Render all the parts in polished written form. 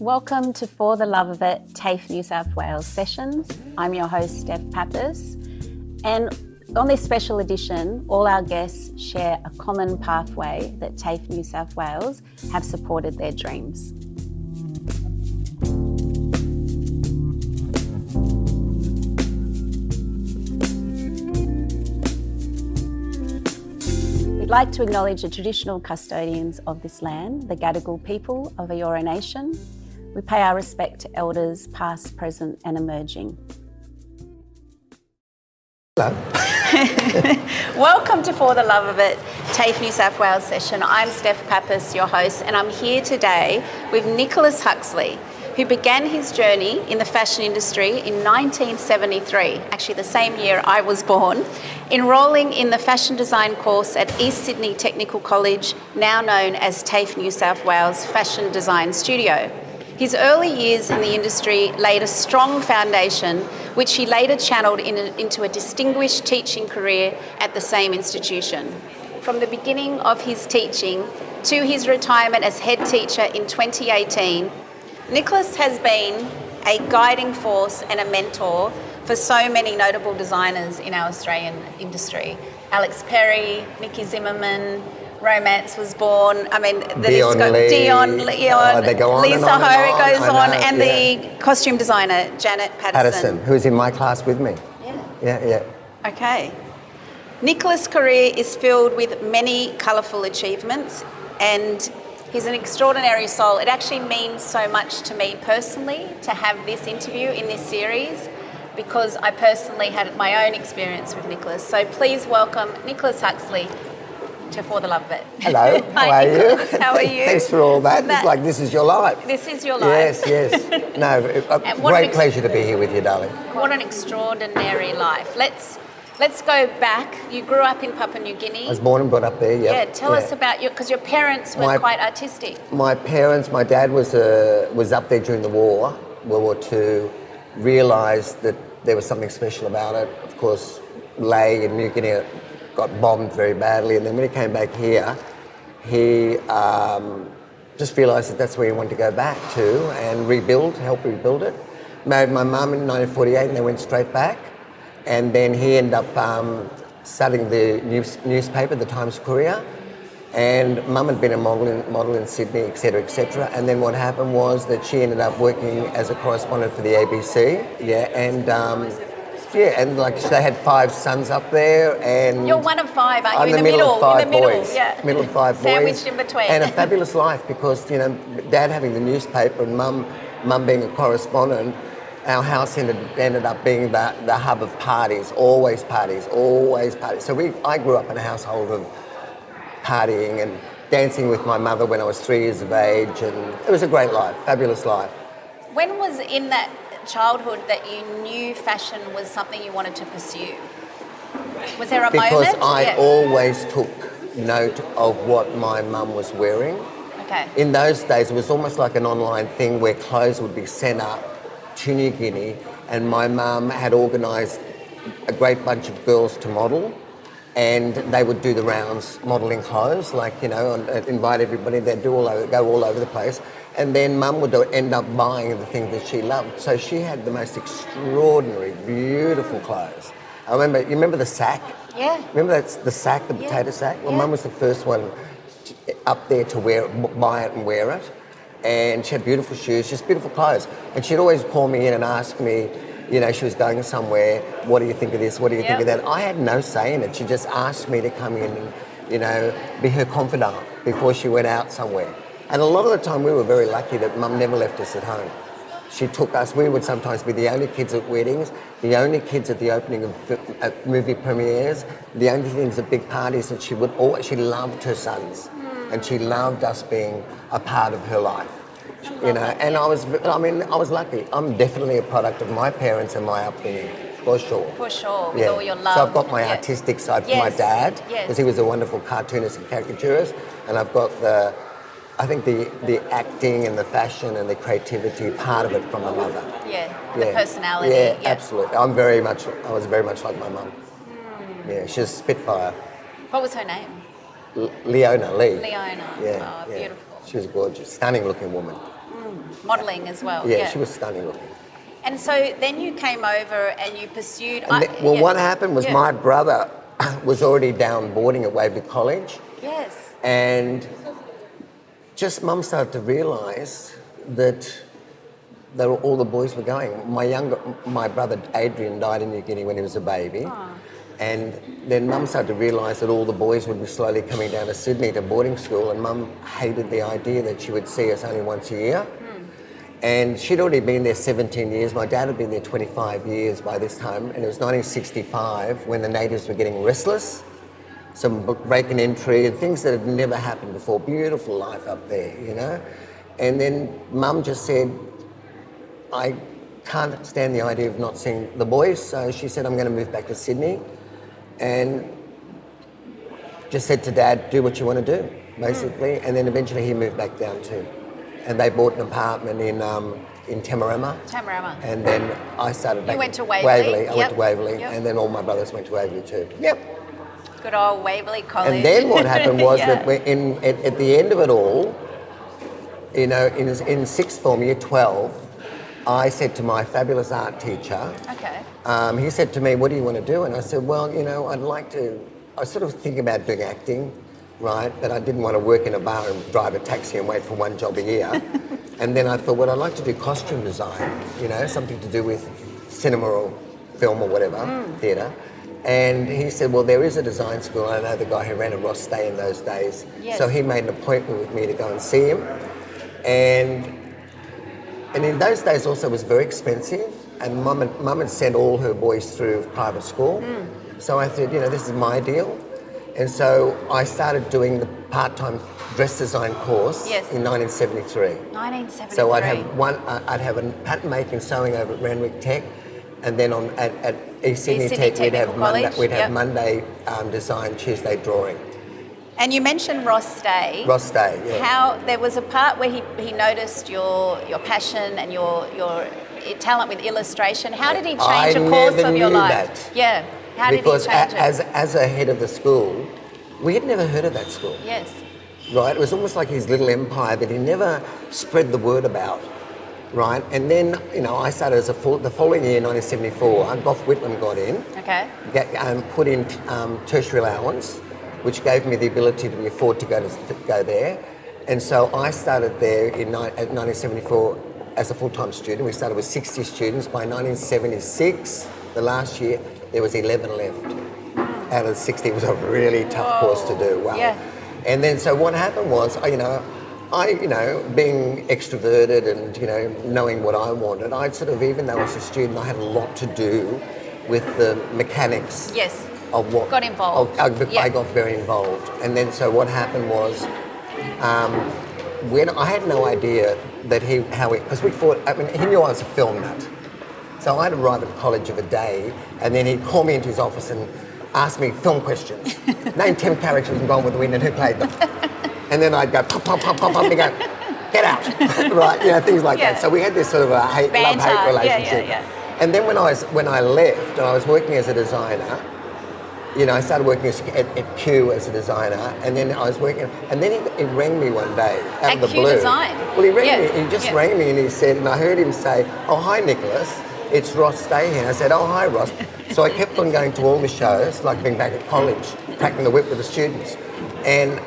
Welcome to For the Love of It, TAFE New South Wales sessions. I'm your host, Steph Papas, and on this special edition, all our guests share a common pathway that TAFE New South Wales have supported their dreams. We'd like to acknowledge the traditional custodians of this land, the Gadigal people of Eora Nation. We pay our respect to elders past, present and emerging. Hello. Welcome to For the Love of It, TAFE New South Wales session. I'm Steph Papas, your host, and I'm here today with Nicholas Huxley, who began his journey in the fashion industry in 1973, actually the same year I was born, enrolling in the fashion design course at East Sydney Technical College, now known as TAFE New South Wales Fashion Design Studio. His early years in the industry laid a strong foundation, which he later channeled into a distinguished teaching career at the same institution. From the beginning of his teaching to his retirement as head teacher in 2018, Nicholas has been a guiding force and a mentor for so many notable designers in our Australian industry. Alex Perry, Nikki Zimmerman, Romance was born. I mean, Dion Lee. Dion Lee, they go on Lisa and on Ho, and it on. goes on, know, and the costume designer, Janet Patterson. Who's in my class with me. Yeah. Okay. Nicholas' career is filled with many colourful achievements, and he's an extraordinary soul. It actually means so much to me personally to have this interview in this series, because I personally had my own experience with Nicholas. So please welcome Nicholas Huxley to For the Love of It. Hello, how Hi, are Nicholas, you? how are you? Thanks for all that. It's like this is your life. This is your life. Yes. No, great pleasure to be here with you, darling. What an extraordinary life. Let's go back. You grew up in Papua New Guinea. I was born and brought up there, Yeah, tell us about because your parents were quite artistic. My dad was up there during the war, World War II, realised that there was something special about it. Of course, Lae in New Guinea got bombed very badly, and then when he came back here, he just realised that that's where he wanted to go back to and help rebuild it. Married my mum in 1948 and they went straight back. And then he ended up studying the newspaper, the Times Courier, and mum had been a model in Sydney, etc. And then what happened was that she ended up working as a correspondent for the ABC. And like they had 5 sons up there, and you're one of 5, aren't you? I'm In the middle middle, of 5 in the middle, boys. yeah. Middle of 5 boys. Sandwiched in between. And a fabulous life because Dad having the newspaper and mum being a correspondent. Our house ended up being the hub of parties, always parties. So I grew up in a household of partying and dancing with my mother when I was 3 years of age, and it was a great life, fabulous life. When was in that childhood that you knew fashion was something you wanted to pursue? Was there a moment? Because I always took note of what my mum was wearing. Okay. In those days, it was almost like an online thing where clothes would be sent up to New Guinea, and my mum had organised a great bunch of girls to model, and they would do the rounds modelling clothes, and invite everybody. They'd go all over the place, and then mum would end up buying the things that she loved. So she had the most extraordinary, beautiful clothes. You remember the sack? Yeah. Remember the sack, the potato sack? Well, mum was the first one up there to buy it and wear it. And she had beautiful shoes, just beautiful clothes. And she'd always call me in and ask me, she was going somewhere, what do you think of this, what do you think of that? I had no say in it. She just asked me to come in and, be her confidant before she went out somewhere. And a lot of the time we were very lucky that mum never left us at home. She took us, we would sometimes be the only kids at weddings, the only kids at the opening of movie premieres, the only things at big parties, and she loved her sons. And she loved us being a part of her life, And I was lucky. I'm definitely a product of my parents and my upbringing, for sure. For sure, with all your love. So I've got my artistic side from my dad, because he was a wonderful cartoonist and caricaturist, and I've got the acting and the fashion and the creativity part of it from my mother. The personality. Yeah, absolutely. I was very much like my mum. Yeah, she's a spitfire. What was her name? Leona Lee. Leona. Yeah, beautiful. She was a gorgeous, stunning looking woman. Modelling as well. Yeah, she was stunning looking. And so then you came over and you pursued... What happened was my brother was already down boarding at Waverley College. Yes. And just Mum started to realise that all the boys were going. My brother Adrian died in New Guinea when he was a baby. Oh. And then Mum started to realise that all the boys would be slowly coming down to Sydney to boarding school, and Mum hated the idea that she would see us only once a year. And she'd already been there 17 years. My dad had been there 25 years by this time, and it was 1965 when the natives were getting restless. Some break and entry and things that had never happened before. Beautiful life up there, you know. And then Mum just said, I can't stand the idea of not seeing the boys, so she said, I'm going to move back to Sydney, and just said to Dad, do what you want to do, basically. And then eventually he moved back down too. And they bought an apartment in Tamarama. Tamarama. And then I started back. You went to Waverley? I went to Waverley, and then all my brothers went to Waverley too. Yep. Good old Waverley College. And then what happened was that at the end of it all, you know, in sixth form, year 12, I said to my fabulous art teacher, he said to me, what do you want to do? And I said, well, you know, I was sort of thinking about doing acting, right? But I didn't want to work in a bar and drive a taxi and wait for one job a year. And then I thought, well, I'd like to do costume design, you know, something to do with cinema or film or whatever, theatre. And he said, well, there is a design school. I know the guy who ran a Ross Day in those days. Yes. So he made an appointment with me to go and see him. And in those days also it was very expensive. And Mum had sent all her boys through private school. So I said, you know, this is my deal. And so I started doing the part-time dress design course in 1973. 1973. So I'd have a pattern making sewing over at Randwick Tech, and then at East Sydney Tech we'd have Monday design, Tuesday drawing. And you mentioned Ross Day. Ross Day, yeah. How there was a part where he noticed your passion and your talent with illustration. How did he change the course of your life? That. Yeah. How did he change it? Because as a head of the school, we had never heard of that school. Yes. Right? It was almost like his little empire that he never spread the word about. Right? And then, you know, I started the following year, 1974, Gough Whitlam got in. Okay. Put in tertiary allowance, which gave me the ability to afford to go there. And so I started there in 1974 as a full-time student. We started with 60 students. By 1976, the last year, there was 11 left. Out of the 60, it was a really tough course to do. Wow. Yeah. And then, so what happened was, being extroverted and, knowing what I wanted, I'd sort of, even though I was a student, I had a lot to do with the mechanics. Yes. Of what got involved. I got very involved. And then, so what happened was, when I had no idea that because we thought, he knew I was a film nut. So I'd arrive at college of a day, and then he'd call me into his office and ask me film questions. Name 10 characters in Gone with the Wind and who played them. And then I'd go, pop, pop, pop, pop, pop, and he'd go, get out, right? Things like that. So we had this sort of a love-hate relationship. And then when I left, and I was working as a designer, I started working at Q as a designer, and then I was working, and then he rang me one day out of the blue. At Q Design? Well, he rang me, he just rang me and he said, and I heard him say, oh, hi, Nicholas, it's Ross Day here. I said, oh, hi, Ross. So I kept on going to all the shows, like being back at college, cracking the whip with the students. And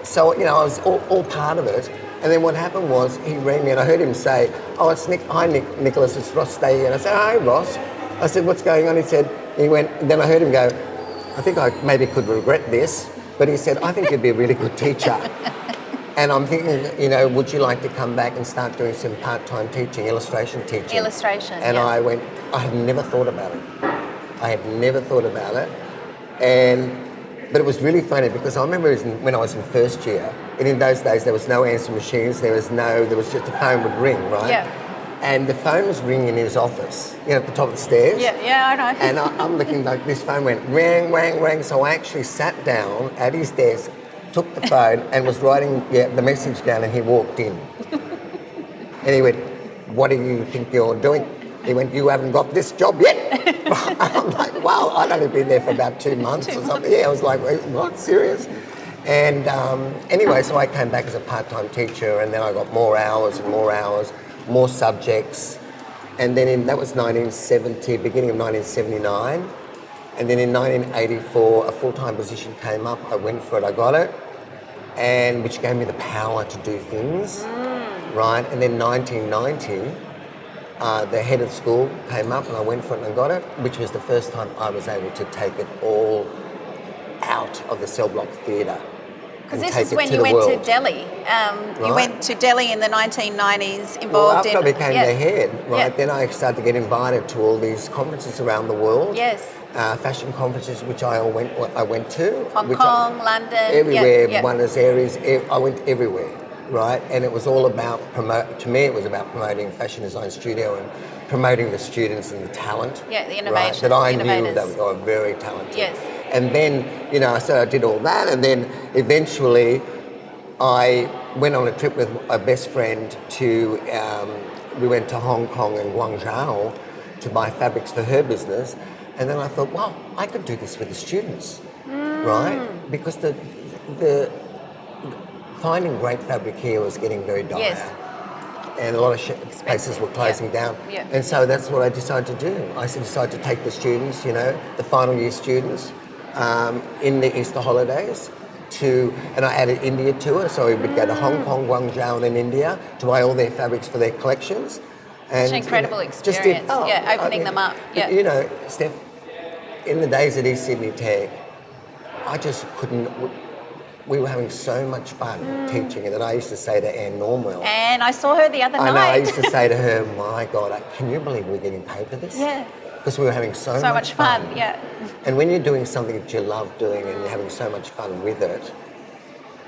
so, I was all part of it. And then what happened was he rang me and I heard him say, oh, it's Nicholas, it's Ross Day here. And I said, hi, Ross. I said, what's going on? He went, then I heard him go, I think I maybe could regret this, but he said, I think you'd be a really good teacher. And I'm thinking, would you like to come back and start doing some part-time teaching, illustration teaching? Illustration, And I went, I had never thought about it. But it was really funny because I remember when I was in first year, and in those days there was no answering machines, there was just a phone would ring, right? Yeah. And the phone was ringing in his office, at the top of the stairs. Yeah, I know. And I'm looking like this phone went rang, rang, rang. So I actually sat down at his desk, took the phone and was writing the message down, and he walked in. And he went, what do you think you're doing? He went, you haven't got this job yet? I'm like, wow, I'd only been there for about 2 months or something. Yeah, I was like, what, serious? And anyway, so I came back as a part-time teacher, and then I got more hours and more hours, more subjects. And then that was 1970, beginning of 1979. And then in 1984, a full-time position came up. I went for it, I got it, and which gave me the power to do things, right? And then 1990, the head of school came up and I went for it and I got it, which was the first time I was able to take it all out of the cell block theatre. Because this is when you went to Delhi. You went to Delhi in the 1990s, involved well, after in... I became the head, right, then I started to get invited to all these conferences around the world. Yes. Fashion conferences, which I went to. Hong Kong, London. Everywhere, Buenos Aires, I went everywhere, right? And it was all about, to me, it was about promoting Fashion Design Studio and promoting the students and the talent. Yeah, the innovation. Right, that I knew that they were very talented. Yes. And then, so I did all that, and then eventually I went on a trip with a best friend to, we went to Hong Kong and Guangzhou to buy fabrics for her business. And then I thought, wow, I could do this with the students, right? Because the finding great fabric here was getting very dire. Yes. And a lot of places were closing down. Yeah. And so that's what I decided to do. I decided to take the students, the final year students, in the Easter holidays and I added India to it. So we would go to Hong Kong, Guangzhou and then India to buy all their fabrics for their collections. And, it's an incredible experience, opening them up. Yeah. Steph, in the days at East Sydney Tech, I just couldn't, we were having so much fun teaching it that I used to say to Anne Normwell. And I saw her the other night. I know, I used to say to her, my God, can you believe we're getting paid for this? Yeah. Because we were having so much fun, yeah. And when you're doing something that you love doing and you're having so much fun with it,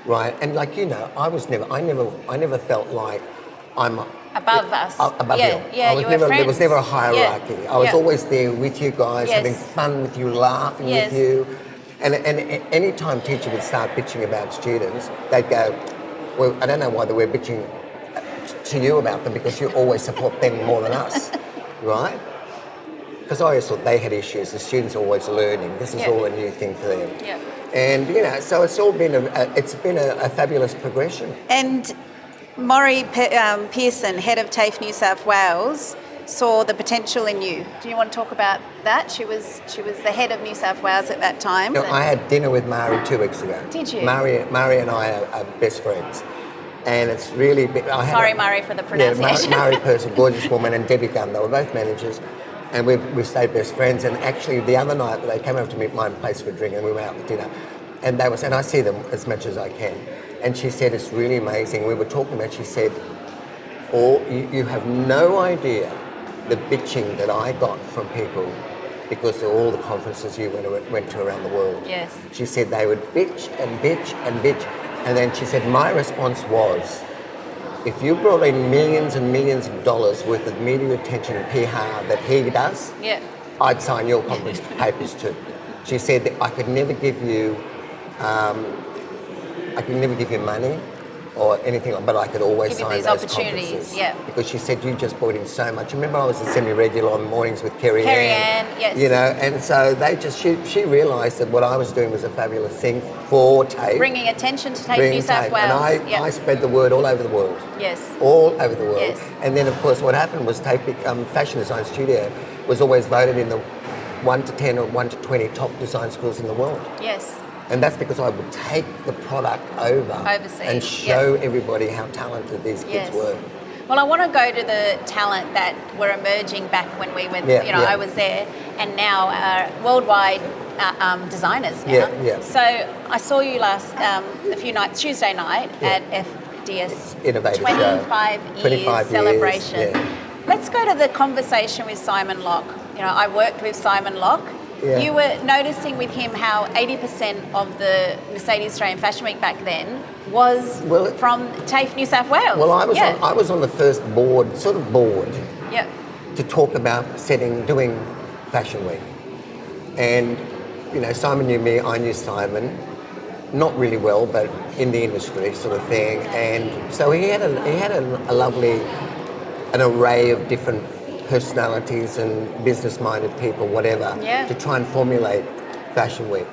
right? And like, I never felt like I'm above us. Above you. Yeah, you were friends. There was never a hierarchy. I was always there with you guys, Yes. having fun with you, laughing with you. And any time teacher would start bitching about students, they'd go, well, I don't know why we're bitching to you about them because you always support them more than us, right? Because I always thought they had issues. The students are always learning. This is all a new thing for them. Yeah. And, so it's all been a fabulous progression. And Maury Pearson, head of TAFE New South Wales, saw the potential in you. Do you want to talk about that? She was the head of New South Wales at that time. No, I had dinner with Maury 2 weeks ago. Did you? Maury and I are best friends. And it's really... Sorry, Maury, for the pronunciation. Yeah, Maury Pearson, gorgeous woman, and Debbie Gunn, they were both managers. And we stayed best friends. And actually, the other night, they came over to meet my place for a drink, and we went out for dinner. And I see them as much as I can. And she said, it's really amazing. We were talking about, she said, you have no idea the bitching that I got from people because of all the conferences you went to around the world. Yes. She said they would bitch and bitch and bitch. And then she said, my response was, if you brought in millions and millions of dollars worth of media attention and PR that he does, I'd sign your conference papers too. She said that I could never give you money or anything, but I could always sign these those opportunities. conferences. Yeah. Because she said you just brought in so much. Remember, I was a semi-regular on mornings with Kerry Ann, yes. And so she realised that what I was doing was a fabulous thing for TAFE. Bringing attention to TAFE New South Wales. And I spread the word all over the world. Yes. All over the world. Yes. And then, of course, what happened was TAFE Fashion Design Studio was always voted in the 1 to 10 or 1 to 20 top design schools in the world. Yes. And that's because I would take the product overseas and show everybody how talented these kids were. Well, I want to go to the talent that were emerging back when we went, I was there, and now are worldwide designers now. So I saw you a few nights, Tuesday night at FDS Innovative 25 years celebration. Let's go to the conversation with Simon Locke. I worked with Simon Locke. Yeah. You were noticing with him how 80% of the Mercedes Australian Fashion Week back then was from TAFE New South Wales. Well, I was on the first board to talk about doing Fashion Week. And, Simon knew me, I knew Simon, not really well, but in the industry sort of thing. And so he had a lovely, an array of different personalities and business-minded people, whatever, to try and formulate Fashion Week.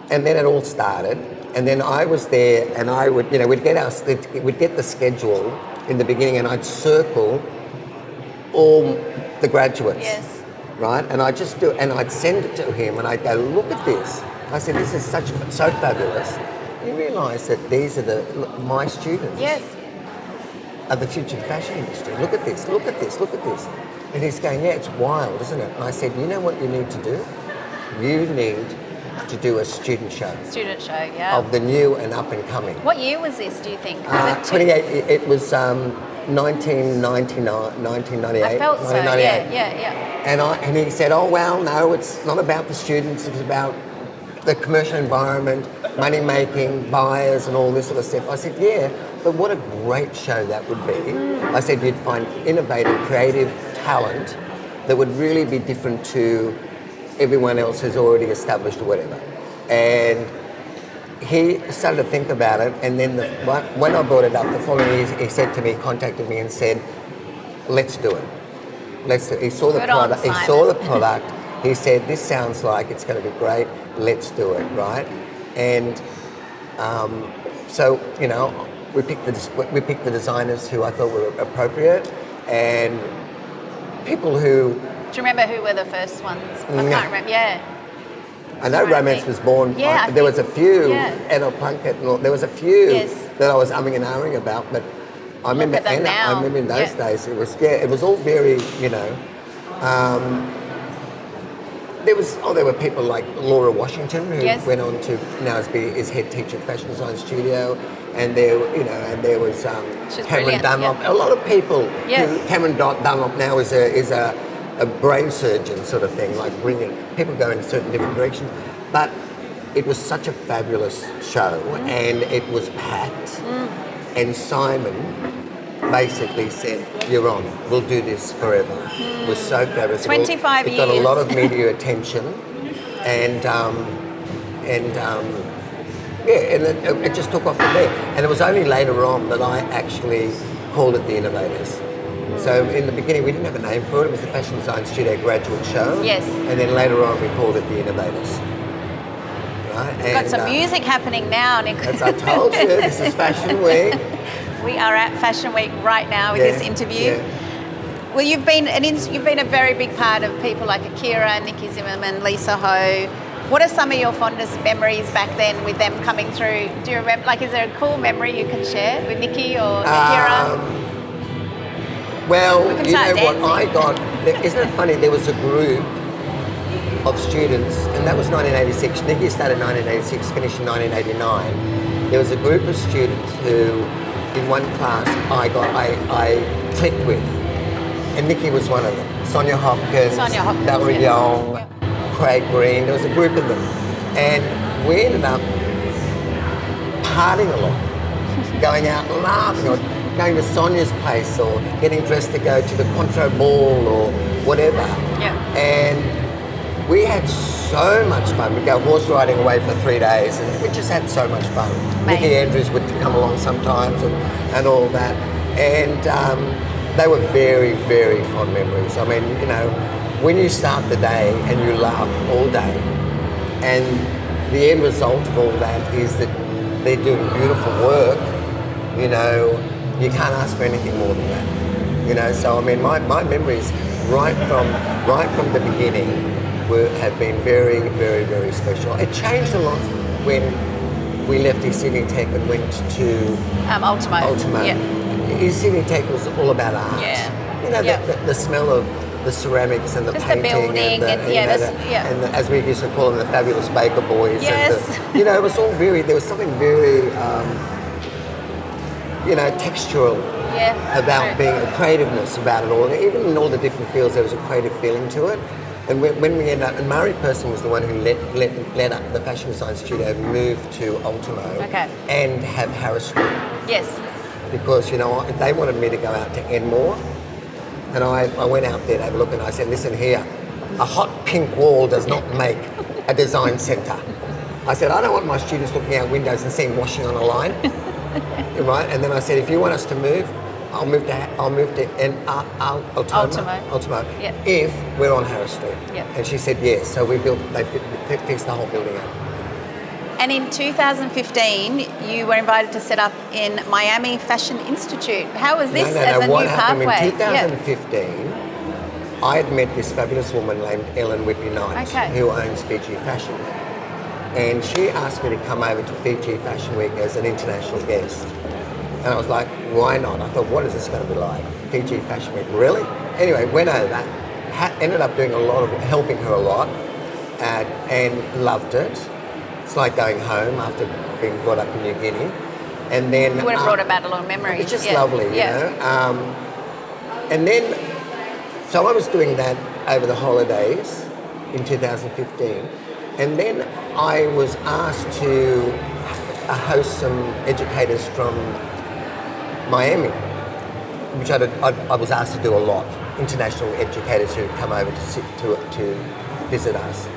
And then it all started. And then I was there, and I would, we'd get the schedule in the beginning, and I'd circle all the graduates. Yes. Right? And I'd just do, and I'd send it to him, and I'd go, look at this. I said, this is so fabulous. You realise that these are my students. Yes. Of the future fashion industry. Look at this, look at this, look at this. And he's going, yeah, it's wild, isn't it? And I said, you know what you need to do? You need to do a student show. Student show, yeah. Of the new and up and coming. What year was this, do you think? Was it 28, it was 1999, 1998. I felt so, 1998. yeah. And he said, oh, well, no, it's not about the students, it's about the commercial environment, money making, buyers and all this sort of stuff. I said, yeah, but what a great show that would be. I said you'd find innovative, creative talent that would really be different to everyone else who's already established or whatever. And he started to think about it, and then when I brought it up the following year, he said to me, contacted me and said, let's do it. He saw the product. He saw the product. He said, this sounds like it's going to be great. Let's do it, right? And so, we picked the designers who I thought were appropriate, and people who. Do you remember who were the first ones? I can't remember. Yeah. I know Romance was born. Yeah, there was a few. Yeah. Anna Plunkett. There was a few Yes. that I was umming and ahhing about, but I remember at them Anna. now. I remember in those days it was all very, there were people like Laura Washington who went on to now is head teacher at Fashion Design Studio, and there was Cameron Dunlop. Yeah. A lot of people. Yes. Cameron Dunlop now is a brain surgeon sort of thing, like bringing people go in a certain different direction. But it was such a fabulous show, and it was packed. And Simon basically said, "You're on. We'll do this forever." It was so fabulous. 25 years. It got a lot of media attention, and it just took off from there. And it was only later on that I actually called it the Innovators. So in the beginning, we didn't have a name for it. It was the Fashion Design Studio Graduate Show. Yes. And then later on, we called it the Innovators. Right? We've got some music happening now, Nick. As I told you, this is Fashion Week. We are at Fashion Week right now with this interview. Yeah. Well, you've been a very big part of people like Akira, Nikki Zimmerman, Lisa Ho. What are some of your fondest memories back then with them coming through? Do you remember? Like, is there a cool memory you can share with Nikki or Akira? Well, you know dancing. what I got? Isn't it funny? There was a group of students, and that was 1986. Nikki started in 1986, finished in 1989. There was a group of students who, in one class, I clicked with, and Nikki was one of them. Sonia Hopkins, Darryl Young, Craig Green. There was a group of them, and we ended up partying a lot, going out and laughing, or going to Sonia's place, or getting dressed to go to the Contro Ball or whatever. Yeah. And we had so much fun. We'd go horse riding away for 3 days, and we just had so much fun. Nikki Andrews would come along sometimes and all that. And they were very, very fond memories. I mean, when you start the day and you laugh all day, and the end result of all that is that they're doing beautiful work, you can't ask for anything more than that. So I mean, my memories right from the beginning have been very, very, very special. It changed a lot when we left East Sydney Tech and went to Ultimo. Yeah. East Sydney Tech was all about art. Yeah. The smell of the ceramics and the just painting, the building, and as we used to call them, the fabulous Baker Boys. Yes. And it was all very. There was something very, textural about being a creativeness about it all. Even in all the different fields, there was a creative feeling to it. And when we ended up, and Murray Person was the one who led up the Fashion Design Studio, moved to Ultimo and have Harris Street. Yes. Because, they wanted me to go out to Enmore. And I went out there to have a look, and I said, listen here, a hot pink wall does not make a design centre. I said, I don't want my students looking out windows and seeing washing on a line. Right? And then I said, if you want us to move, I'll move to Ultimo if we're on Harris Street. Yep. And she said yes. So they fixed the whole building up. And in 2015, you were invited to set up in Miami Fashion Institute. How was this as a what new happened pathway? in 2015, I had met this fabulous woman named Ellen Whitney Knight, who owns Fiji Fashion. And she asked me to come over to Fiji Fashion Week as an international guest. And I was like, why not? I thought, what is this going to be like? Fiji Fashion Week, really? Anyway, went over, ended up doing helping her a lot, and loved it. It's like going home after being brought up in New Guinea. And then... You would have brought about a lot of memories. It's just lovely, you know. And then, so I was doing that over the holidays in 2015. And then I was asked to host some educators from Miami, which I was asked to do a lot. International educators who come over to visit us.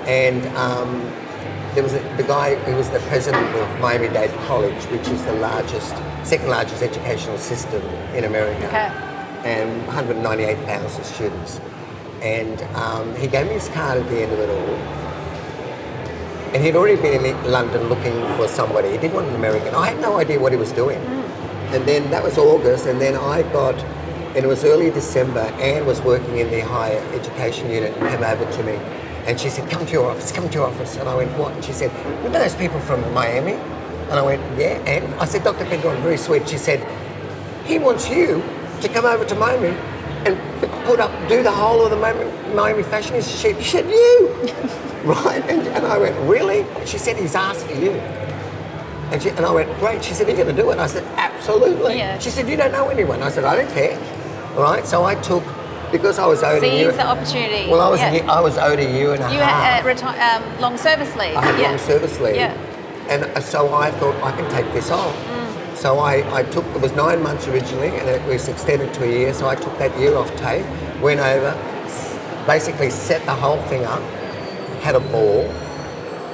And there was the guy who was the president of Miami-Dade College, which is the second largest educational system in America, and 198,000 students. And he gave me his card at the end of it all. And he'd already been in London looking for somebody. He didn't want an American. I had no idea what he was doing. And then that was August, and then and it was early December. Anne was working in the higher education unit and came over to me. And she said, come to your office. And I went, what? And she said, you know those people from Miami? And I went, yeah. And I said, Dr. Pedro, very sweet. She said, he wants you to come over to Miami and do the whole of the Miami Fashion Institute. She said, you? Right? And I went, really? And she said, he's asked for you. And I went, great. She said, are you going to do it? I said, absolutely. Yeah. She said, you don't know anyone. I said, I don't care. All right? So I took... Because I was owed a year. Seize the opportunity. Well, I was owed a year and a half. You had long service leave. I had long service leave. Yeah. And so I thought I can take this on. So I took, it was 9 months originally, and it was extended to a year. So I took that year off TAFE, went over, basically set the whole thing up, had a ball.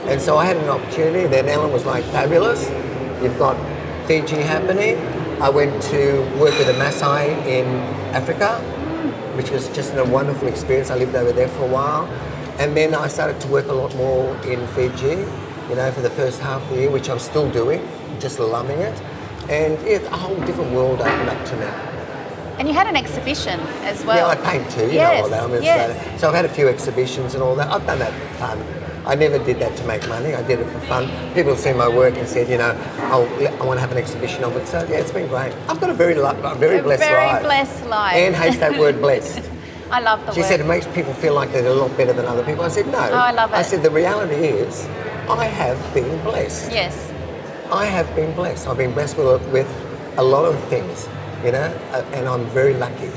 And so I had an opportunity. Then Ellen was like, fabulous. You've got Fiji happening. I went to work with a Maasai in Africa, which was just a wonderful experience. I lived over there for a while. And then I started to work a lot more in Fiji, for the first half of the year, which I'm still doing, just loving it. And a whole different world opened up to me. And you had an exhibition as well. Yeah, I paint too, you know all that. So I've had a few exhibitions and all that. I've done that for fun. I never did that to make money. I did it for fun. People have seen my work and said, I want to have an exhibition of it. So yeah, it's been great. I've got a very blessed life. Very blessed life. Anne hates that word blessed. I love the word. She said it makes people feel like they're a lot better than other people. I said no. Oh, I love it. I said the reality is, I have been blessed. Yes. I have been blessed. I've been blessed with a lot of things, and I'm very lucky.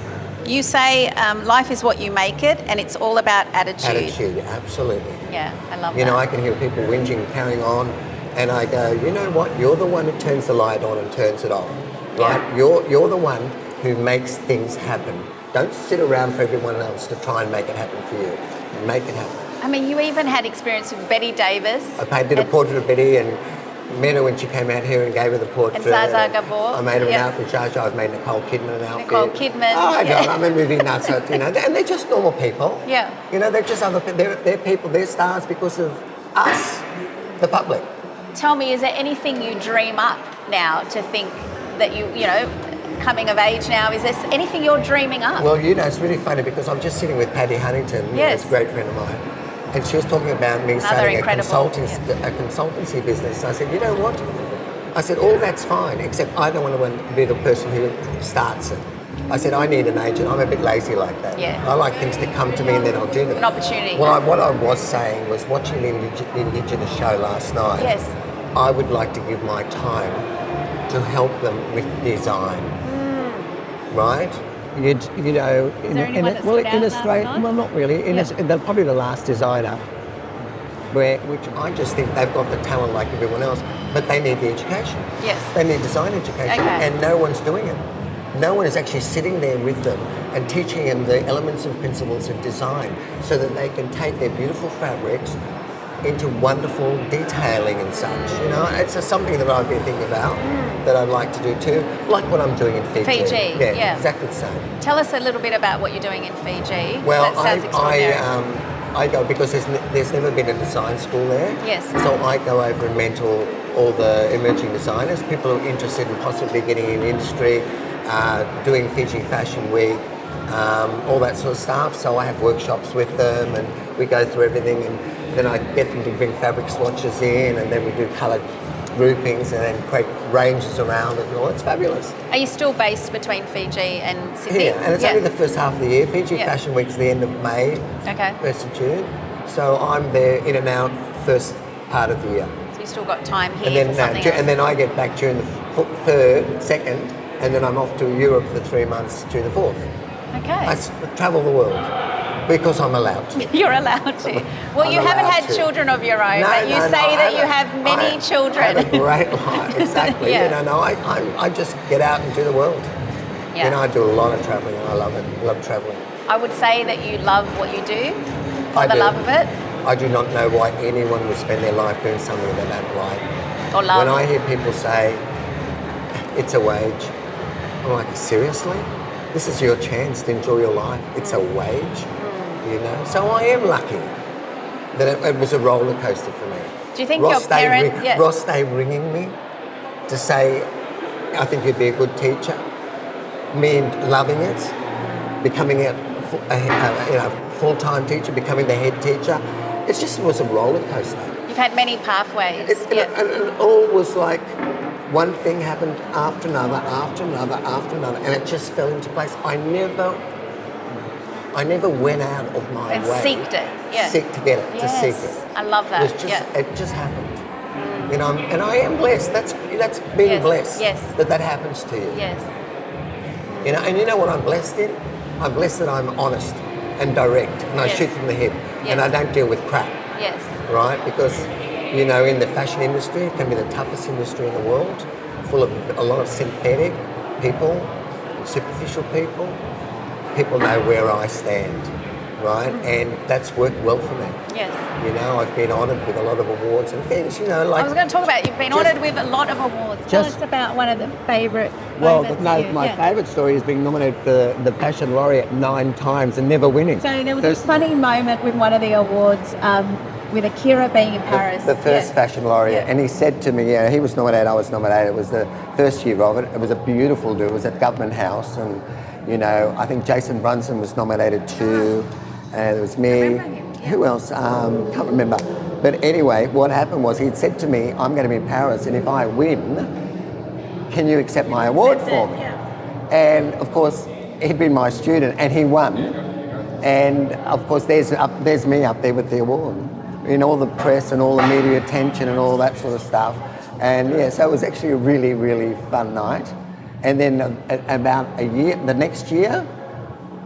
You say life is what you make it, and it's all about attitude. Attitude, absolutely. Yeah, I love that. I can hear people whinging, carrying on, and I go, you know what? You're the one who turns the light on and turns it off, right? Yeah. You're the one who makes things happen. Don't sit around for everyone else to try and make it happen for you. Make it happen. I mean, you even had experience with Betty Davis. I did a portrait of Betty and met her when she came out here and gave her the portrait. And Zsa Gabor. I made her an outfit. I've made Nicole Kidman an outfit. Nicole Kidman. Oh, I know. I'm a movie nut, so, and they're just normal people. Yeah. They're just they're people, they're stars because of us, the public. Tell me, is there anything you dream up now to think that coming of age now, is there anything you're dreaming up? Well, it's really funny because I'm just sitting with Paddy Huntington, who's a great friend of mine. And she was talking about me starting a consultancy business. I said, you know what? I said, all that's fine, except I don't want to be the person who starts it. I said, I need an agent. I'm a bit lazy like that. Yeah. I like things to come to me and then I'll do them. An opportunity. Well, what I was saying was watching the Indigenous show last night. Yes. I would like to give my time to help them with design. Right? In Australia, well, not really. They're probably the last designer, which I just think they've got the talent like everyone else, but they need the education. Yes. They need design education, and no one's doing it. No one is actually sitting there with them and teaching them the elements and principles of design so that they can take their beautiful fabrics into wonderful detailing and such. It's something that I've been thinking about that I'd like to do too, like what I'm doing in Fiji. Yeah, exactly the same. Tell us a little bit about what you're doing in Fiji. Well, that sounds extraordinary. I go because there's never been a design school there. Yes. So I go over and mentor all the emerging designers, people who are interested in possibly getting in industry, doing Fiji Fashion Week, all that sort of stuff. So I have workshops with them and we go through everything, and then I get them to bring fabric swatches in, and then we do coloured groupings and then create ranges around it and all. It's fabulous. Are you still based between Fiji and Sydney? Yeah, and it's only the first half of the year. Fiji Yeah. Fashion Week's the end of May, Okay. 1st of June. So I'm there in and out first part of the year. So you still got time here And then, for something else? and then I get back during the second, and then I'm off to Europe for 3 months during the 4th. Okay. I travel the world because I'm allowed to. You're allowed to. Well, I'm you haven't allowed had to. children of your own, No, but you no, say no, that you have many children. I have a great life, exactly. Yeah. I just get out and do the world. Yeah. I do a lot of travelling and I love it. I love travelling. I would say that you love what you do, I for the do. love of it, I do not know why anyone would spend their life doing something they don't like. or love. When I hear people say, it's a wage, I'm like, seriously? This is your chance to enjoy your life. It's a wage, you know? So I am lucky that it was a roller coaster for me. Do you think your parents... Ross stayed ringing me to say, I think you'd be a good teacher. Me loving it, becoming a full-time teacher, becoming the head teacher. It just was a roller coaster. You've had many pathways. And it all was like one thing happened after another, after another, after another, and it just fell into place. I never went out of my And way. seeked it, yeah. To get it, Yes. to seek it. I love that, It was just, yeah. It just happened. You know, and I am blessed. That's being Yes, blessed. yes. That happens to you. Yes. You know, and you know what I'm blessed in? I'm blessed that I'm honest and direct, and I Yes. shoot from the hip, Yes. and I don't deal with crap. Yes. Right? Because, you know, in the fashion industry, it can be the toughest industry in the world, full of a lot of synthetic people, superficial people. People know where I stand, right? And that's worked well for me. Yes. You know, I've been honoured with a lot of awards and things, you know, like... I was going to talk about, you've been Just- honoured with a lot of awards. Tell us about one of the favourite Well, moments no, for you. my Yeah. favourite story is being nominated for the Fashion Laureate 9 times and never winning. So there was a funny moment with one of the awards with Akira being in Paris. The first Fashion Laureate, Yeah. and he said to me, he was nominated, I was nominated. It was the first year of it. It was a beautiful do. It was at Government House, and you know, I think Jason Brunson was nominated too, and it was me. remember him, yeah. Who else? Can't remember. But anyway, what happened was he'd said to me, I'm going to be in Paris, and if I win, can you accept my award for me? And of course, he'd been my student, and he won. And of course, there's me up there with the award, in all the press and all the media attention and all that sort of stuff. And yeah, so it was actually a really, really fun night. And then about a year, the next year,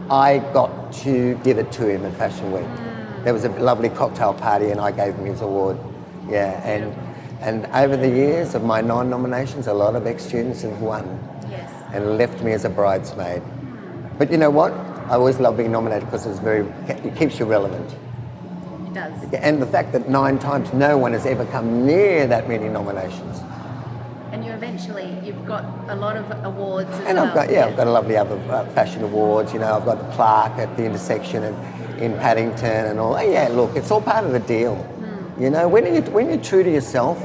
I got to give it to him at Fashion Week. There was a lovely cocktail party, and I gave him his award. Yeah, and over the years of my 9 nominations, a lot of ex-students have won Yes. and left me as a bridesmaid. But you know what? I always love being nominated because it keeps you relevant. It does. And the fact that 9 times no one has ever come near that many nominations. And you've got a lot of awards as And well. I've got a lovely other fashion awards. You know, I've got the plaque at the intersection in Paddington and all. Yeah, look, it's all part of the deal. You know, when you're true to yourself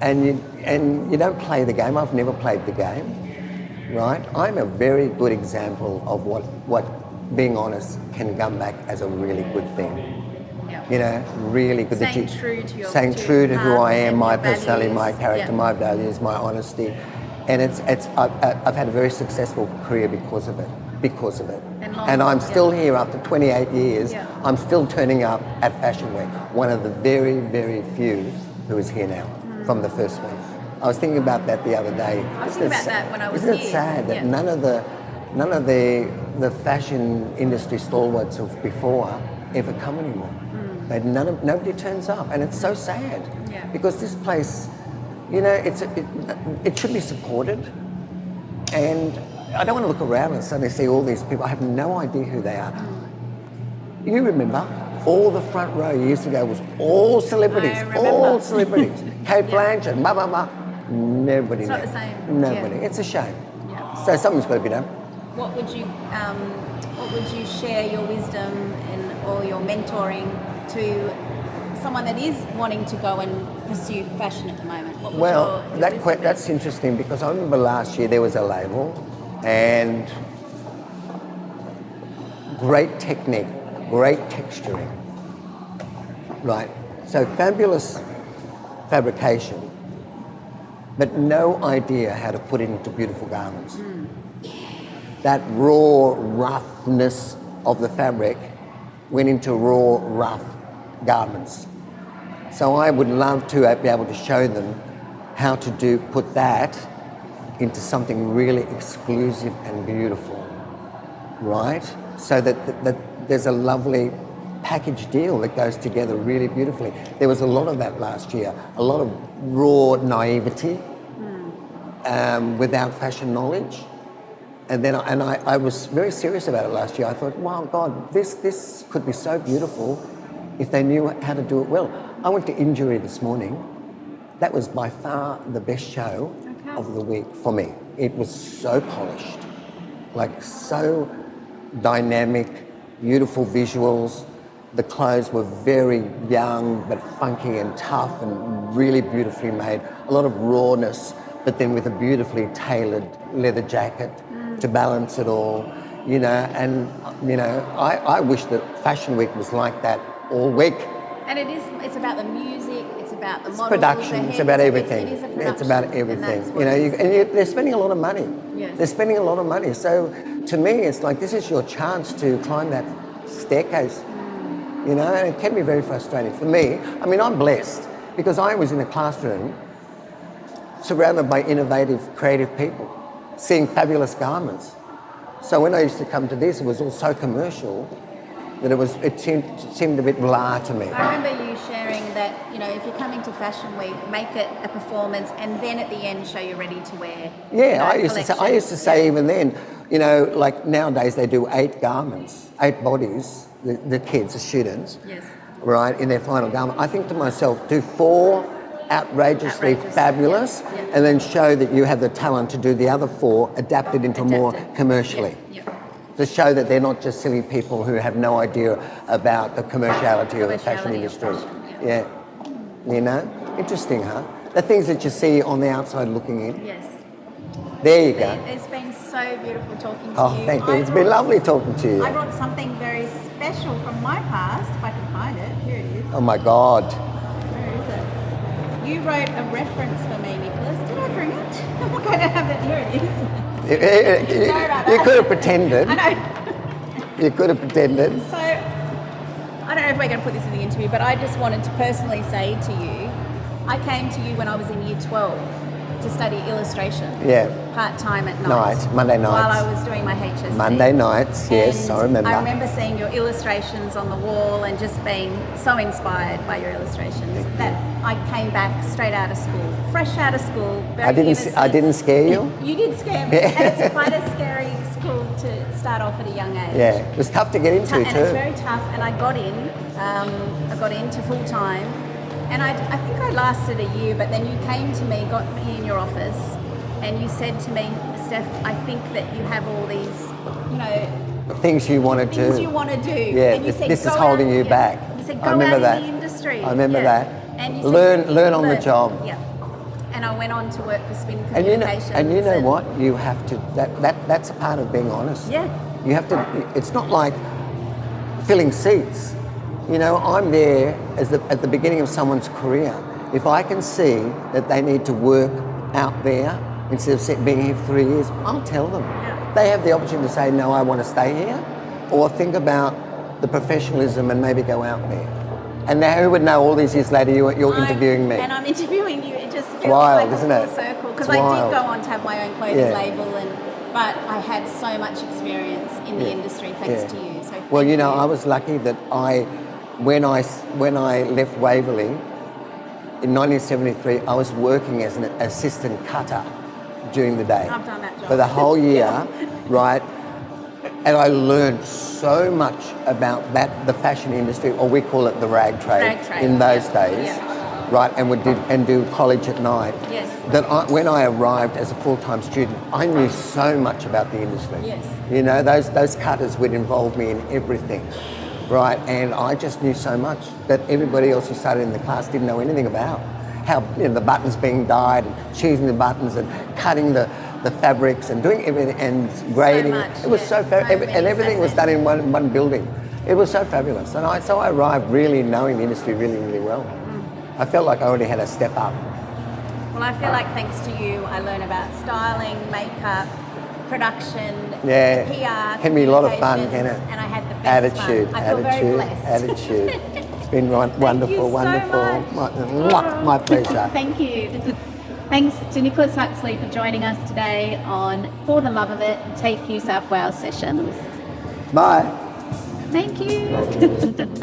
and you don't play the game. I've never played the game, right? I'm a very good example of what being honest can come back as a really good thing. Yeah. You know, really good. Staying true to your- staying to true your to who heart I am, and my your personality, values. my character, Yeah. my values, my honesty, and I've had a very successful career because of it. And long- And I'm still yeah. here after 28 years. Yeah. I'm still turning up at Fashion Week. One of the very, very few who is here now from the first one. I was thinking about that the other day. I was thinking about that when I was Isn't it here. sad that Yeah. none of the fashion industry stalwarts of before ever come anymore? Nobody turns up, and it's so sad. Yeah. Because this place, you know, it should be supported. And I don't want to look around and suddenly see all these people. I have no idea who they are. You remember, all the front row years ago was all celebrities. I remember. All celebrities. Kate Blanchett, Nobody It's not now. the same. Nobody. Yeah. It's a shame. Yeah. So something's got to be done. What would you share your wisdom and or your mentoring to someone that is wanting to go and pursue fashion at the moment? What was your That's interesting, because I remember last year there was a label and great technique, great texturing, right? So fabulous fabrication, but no idea how to put it into beautiful garments. That raw roughness of the fabric went into raw, rough garments. So I would love to be able to show them how to put that into something really exclusive and beautiful, right? So that there's a lovely package deal that goes together really beautifully. There was a lot of that last year, a lot of raw naivety without fashion knowledge. And then I was very serious about it last year. I thought, wow, God, this could be so beautiful if they knew how to do it well. I went to Injury this morning. That was by far the best show of the week for me. It was so polished, like so dynamic, beautiful visuals. The clothes were very young but funky and tough and really beautifully made. A lot of rawness, but then with a beautifully tailored leather jacket to balance it all, you know. And, you know, I wish that Fashion Week was like that all week. And it's about the music, it's about the models. Production, it's about everything. It is a production. It's about everything. You know, they're spending a lot of money. Yes. They're spending a lot of money. So to me, it's like, this is your chance to climb that staircase. You know, and it can be very frustrating for me. I mean, I'm blessed because I was in a classroom surrounded by innovative, creative people, seeing fabulous garments. So when I used to come to this, it was all so commercial that it seemed a bit blah to me. I remember you sharing that, you know, if you're coming to Fashion Week, make it a performance and then at the end show you're ready to wear. Yeah, I used to say even then, you know, like nowadays they do 8 garments, 8 bodies, the kids, the students, yes, right, in their final garment. I think to myself, do 4 outrageously fabulous, and then show that you have the talent to do the other 4 adapted into more commercially. To show that they're not just silly people who have no idea about the commerciality of the fashion industry. Yeah. You know? Interesting, huh? The things that you see on the outside looking in. Yes. There you go. It's been so beautiful talking to you. Oh, thank you. It's been lovely talking to you. I brought something very special from my past, if I can find it. Here it is. Oh my God. Where is it? You wrote a reference for me, Nicholas. Did I bring it? I'm going to have it. Here it is. Sorry about that. You could have pretended. I know. You could have pretended. So, I don't know if we're going to put this in the interview, but I just wanted to personally say to you, I came to you when I was in year 12 to study illustration. Yeah. Part-time at night. Monday nights. While I was doing my HSC. Monday nights, yes, I remember. I remember seeing your illustrations on the wall and just being so inspired by your illustrations that I came back straight out of school, fresh out of school. I didn't scare you? You did scare me. And it's quite a scary school to start off at a young age. Yeah, it was tough to get into too. And it's very tough. And I got in. I got into full time. And I think I lasted a year, but then you came to me, got me in your office, and you said to me, Steph, I think that you have all these, you know, things you want to do. Things you want to do. Yeah, and you said, this is holding you back. You said, go I remember out that. in the industry. I remember that. And you said, learn on the job. Yeah. And I went on to work for Spin And Communications. and you know what? You have to, that's a part of being honest. Yeah. You have to, it's not like filling seats. You know, I'm there at the beginning of someone's career. If I can see that they need to work out there instead of being here for 3 years, I'll tell them. Yeah. They have the option to say, no, I want to stay here, or think about the professionalism and maybe go out there. And now who would know all these years later you're interviewing me? And I'm interviewing you. It just feels wild, like isn't a it? full circle. Because It's I wild. did go on to have my own clothing label, but I had so much experience in the industry thanks to you. So well, you know, I was lucky that when I left Waverley in 1973, I was working as an assistant cutter during the day. I've done that job. For the whole year, right? And I learned so much about the fashion industry, or we call it the rag trade, in those days, right? And do college at night. Yes. That when I arrived as a full-time student, I knew so much about the industry. Yes. You know, those cutters would involve me in everything, right? And I just knew so much that everybody else who started in the class didn't know anything about. How the buttons being dyed, and choosing the buttons, and cutting the fabrics, and doing everything, and grading. much, It was yeah. so many and everything was done in one building. It was so fabulous, and so I arrived really knowing the industry really, really well. I felt like I already had a step up. Well, I feel like thanks to you, I learned about styling, makeup, production, Yeah, PR, can be a lot of fun, communications, can it? and I had the best fun. I feel very blessed. Attitude. It's been wonderful, so wonderful. much. My pleasure. Thank you. Thanks to Nicholas Huxley for joining us today on For the Love of It, TAFE New South Wales sessions. Bye. Thank you.